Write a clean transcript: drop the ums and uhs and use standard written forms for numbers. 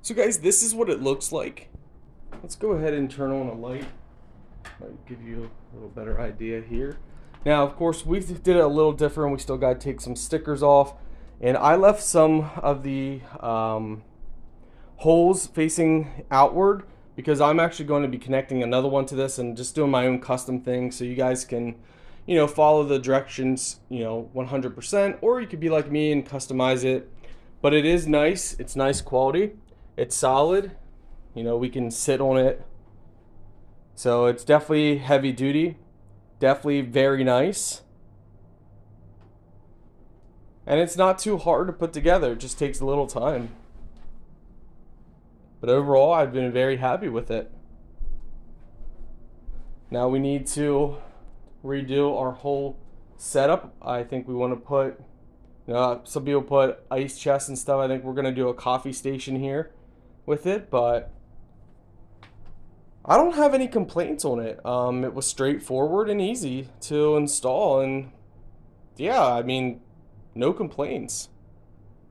So guys, this is what it looks like. Let's go ahead and turn on a light. Might give you a little better idea here. Now, of course, we did it a little different. We still got to take some stickers off. And I left some of the holes facing outward because I'm actually going to be connecting another one to this and just doing my own custom thing so you guys can, follow the directions, 100%, or you could be like me and customize it. But it is nice. It's nice quality. It's solid. We can sit on it. So it's definitely heavy duty. Definitely very nice. And it's not too hard to put together. It just takes a little time. But overall, I've been very happy with it. Now we need to redo our whole setup. I think we want to put, some people put ice chests and stuff. I think we're going to do a coffee station here with it, but I don't have any complaints on it. It was straightforward and easy to install, and yeah, I mean, no complaints.